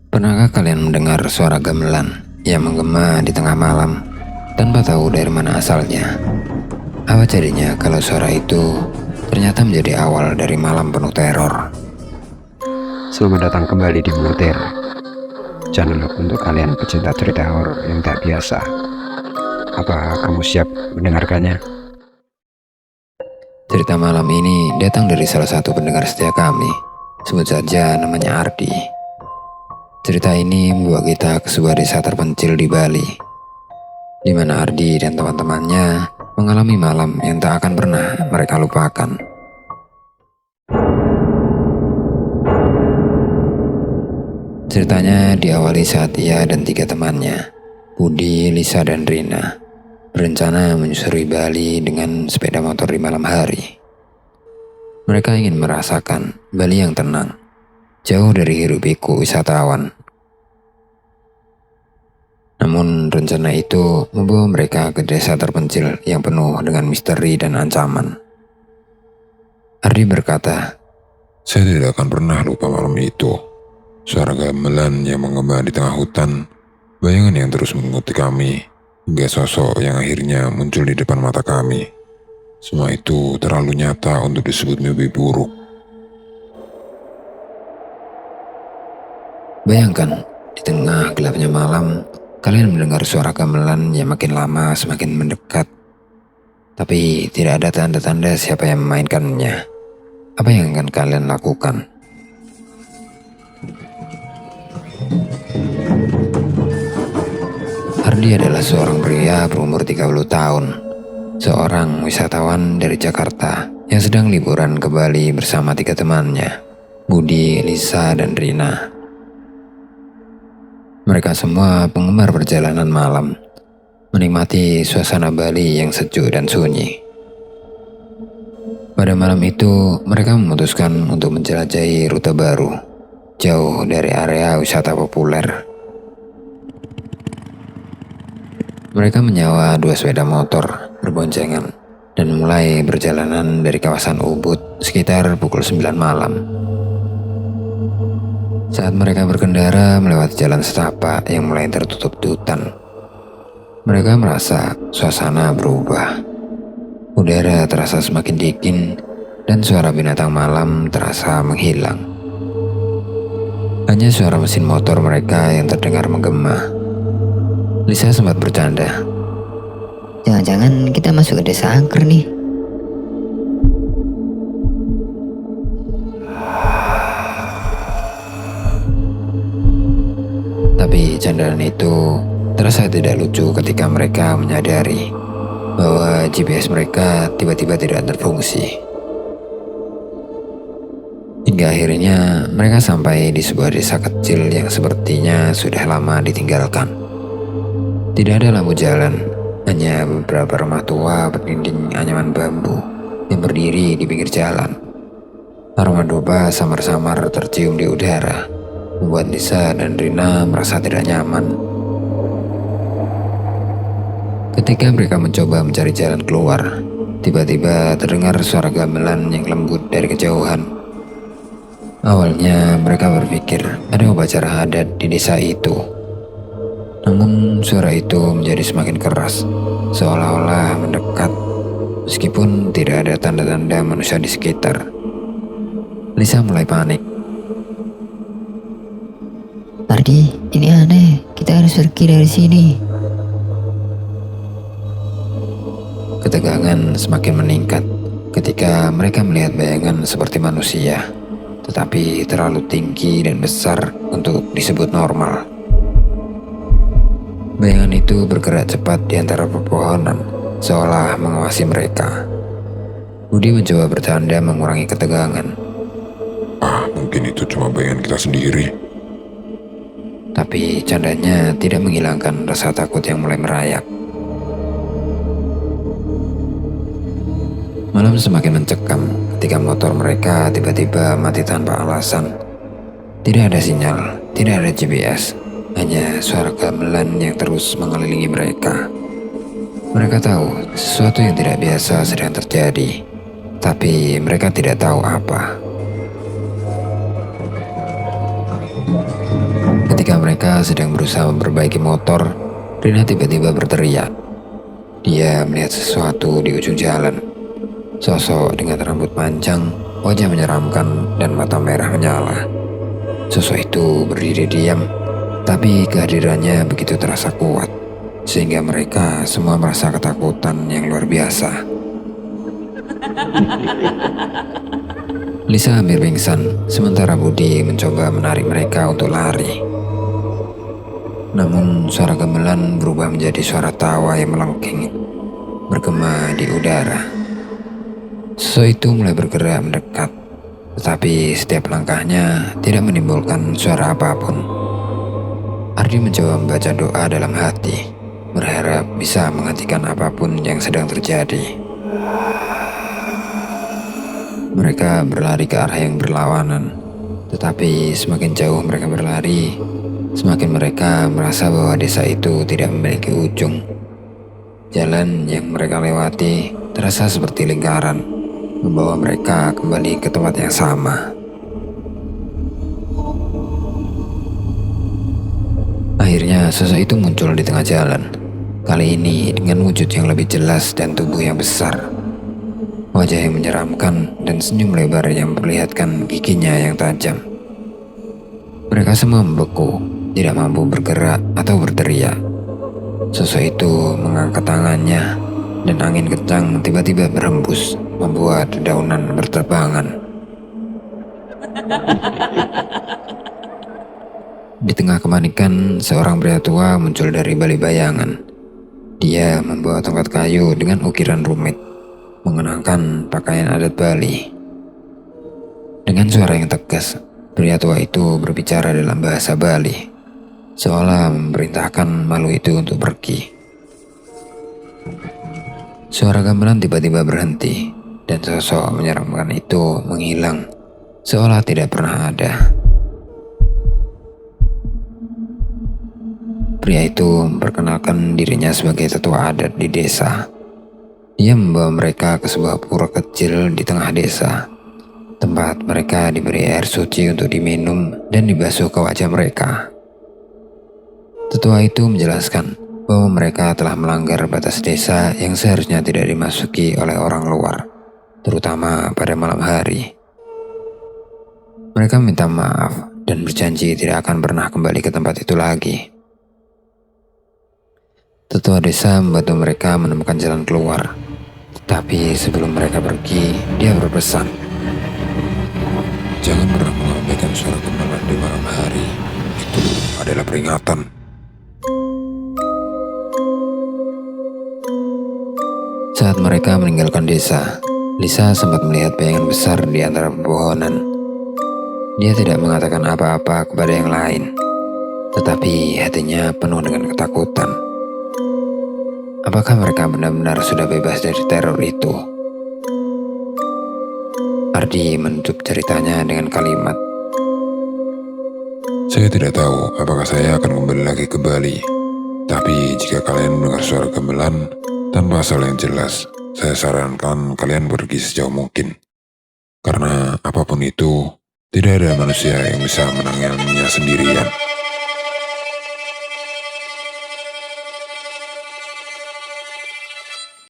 Pernahkah kalian mendengar suara gamelan yang menggema di tengah malam tanpa tahu dari mana asalnya? Apa jadinya kalau suara itu ternyata menjadi awal dari malam penuh teror? Selamat datang kembali di Moter, channel untuk kalian pecinta cerita horor yang tak biasa. Apa kamu siap mendengarkannya? Cerita malam ini datang dari salah satu pendengar setia kami. Sebut saja namanya Ardi. Cerita ini membawa kita ke sebuah desa terpencil di Bali, di mana Ardi dan teman-temannya mengalami malam yang tak akan pernah mereka lupakan. Ceritanya diawali saat ia dan 3 temannya, Budi, Lisa, dan Rina, berencana menyusuri Bali dengan sepeda motor di malam hari. Mereka ingin merasakan Bali yang tenang, jauh dari hiruk-pikuk wisatawan. Namun rencana itu membawa mereka ke desa terpencil yang penuh dengan misteri dan ancaman. Ardi berkata, "Saya tidak akan pernah lupa malam itu. Suara gamelan yang menggema di tengah hutan, bayangan yang terus mengikuti kami, hingga sosok yang akhirnya muncul di depan mata kami. Semua itu terlalu nyata untuk disebut mimpi buruk." bayangkan di tengah gelapnya malam, kalian mendengar suara gamelan yang makin lama semakin mendekat. Tapi tidak ada tanda-tanda siapa yang memainkannya. Apa yang akan kalian lakukan? Ardi adalah seorang pria berumur 30 tahun. Seorang wisatawan dari Jakarta yang sedang liburan ke Bali bersama 3 temannya, Budi, Lisa, dan Rina. Mereka semua penggemar perjalanan malam, menikmati suasana Bali yang sejuk dan sunyi. Pada malam itu, mereka memutuskan untuk menjelajahi rute baru, jauh dari area wisata populer. Mereka menyewa 2 sepeda motor berboncengan dan mulai perjalanan dari kawasan Ubud sekitar pukul 9 malam. Saat mereka berkendara melewati jalan setapak yang mulai tertutup hutan, mereka merasa suasana berubah. Udara terasa semakin dingin dan suara binatang malam terasa menghilang. Hanya suara mesin motor mereka yang terdengar menggema. Lisa sempat bercanda, Jangan-jangan kita masuk ke desa angker nih. tapi candaan itu terasa tidak lucu ketika mereka menyadari bahwa GPS mereka tiba-tiba tidak berfungsi. Hingga akhirnya mereka sampai di sebuah desa kecil yang sepertinya sudah lama ditinggalkan. Tidak ada lampu jalan, hanya beberapa rumah tua berdinding anyaman bambu yang berdiri di pinggir jalan. Aroma domba samar-samar tercium di udara, membuat Lisa dan Rina merasa tidak nyaman. Ketika mereka mencoba mencari jalan keluar, tiba-tiba terdengar suara gamelan yang lembut dari kejauhan. Awalnya mereka berpikir ada upacara adat di desa itu. Namun suara itu menjadi semakin keras, seolah-olah mendekat, meskipun tidak ada tanda-tanda manusia di sekitar. Lisa mulai panik. Ardi, ini aneh. Kita harus pergi dari sini. Ketegangan semakin meningkat ketika mereka melihat bayangan seperti manusia, tetapi terlalu tinggi dan besar untuk disebut normal. Bayangan itu bergerak cepat di antara pepohonan, seolah mengawasi mereka. Budi mencoba bercanda mengurangi ketegangan, Mungkin itu cuma bayangan kita sendiri." tapi candanya tidak menghilangkan rasa takut yang mulai merayap. Malam semakin mencekam ketika motor mereka tiba-tiba mati tanpa alasan. Tidak ada sinyal, tidak ada GPS, hanya suara gamelan yang terus mengelilingi mereka. Mereka tahu sesuatu yang tidak biasa sedang terjadi, tapi mereka tidak tahu apa. Ketika mereka sedang berusaha memperbaiki motor, Rina tiba-tiba berteriak. Dia melihat sesuatu di ujung jalan. Sosok dengan rambut panjang, wajah menyeramkan, dan mata merah menyala. Sosok itu berdiri diam, tapi kehadirannya begitu terasa kuat, sehingga mereka semua merasa ketakutan yang luar biasa. Lisa hampir pingsan, sementara Budi mencoba menarik mereka untuk lari. Namun suara gamelan berubah menjadi suara tawa yang melengking, bergema di udara. Sosok itu mulai bergerak mendekat, tetapi setiap langkahnya tidak menimbulkan suara apapun. Ardi mencoba membaca doa dalam hati, berharap bisa menghentikan apapun yang sedang terjadi. Mereka berlari ke arah yang berlawanan, tetapi semakin jauh mereka berlari, semakin mereka merasa bahwa desa itu tidak memiliki ujung. Jalan yang mereka lewati terasa seperti lingkaran, membawa mereka kembali ke tempat yang sama. Akhirnya sosok itu muncul di tengah jalan, kali ini dengan wujud yang lebih jelas dan tubuh yang besar. Wajah yang menyeramkan dan senyum lebar yang memperlihatkan giginya yang tajam. Mereka semua membeku, tidak mampu bergerak atau berteriak. Sosok itu mengangkat tangannya, dan angin kencang tiba-tiba berhembus, membuat dedaunan berterbangan. Di tengah kepanikan, seorang pria tua muncul dari balik bayangan. Dia membawa tongkat kayu dengan ukiran rumit, mengenakan pakaian adat Bali. Dengan suara yang tegas, pria tua itu berbicara dalam bahasa Bali, seolah memerintahkan makhluk itu untuk pergi. Suara gamelan tiba-tiba berhenti, dan sosok menyeramkan itu menghilang, seolah tidak pernah ada. Pria itu memperkenalkan dirinya sebagai tetua adat di desa. Dia membawa mereka ke sebuah pura kecil di tengah desa, tempat mereka diberi air suci untuk diminum dan dibasuh ke wajah mereka. Tetua itu menjelaskan bahwa mereka telah melanggar batas desa yang seharusnya tidak dimasuki oleh orang luar, terutama pada malam hari. Mereka minta maaf dan berjanji tidak akan pernah kembali ke tempat itu lagi. Tetua desa membantu mereka menemukan jalan keluar. Tapi sebelum mereka pergi, dia berpesan, Jangan pernah mengabaikan suara gamelan di malam hari. Itu adalah peringatan. Saat mereka meninggalkan desa, Lisa sempat melihat bayangan besar di antara pepohonan. Dia tidak mengatakan apa-apa kepada yang lain, tetapi hatinya penuh dengan ketakutan. Apakah mereka benar-benar sudah bebas dari teror itu? Ardi menutup ceritanya dengan kalimat, Saya tidak tahu apakah saya akan kembali lagi ke Bali. Tapi jika kalian mendengar suara gamelan tanpa asal yang jelas, saya sarankan kalian pergi sejauh mungkin. Karena apapun itu, tidak ada manusia yang bisa menanganinya sendirian.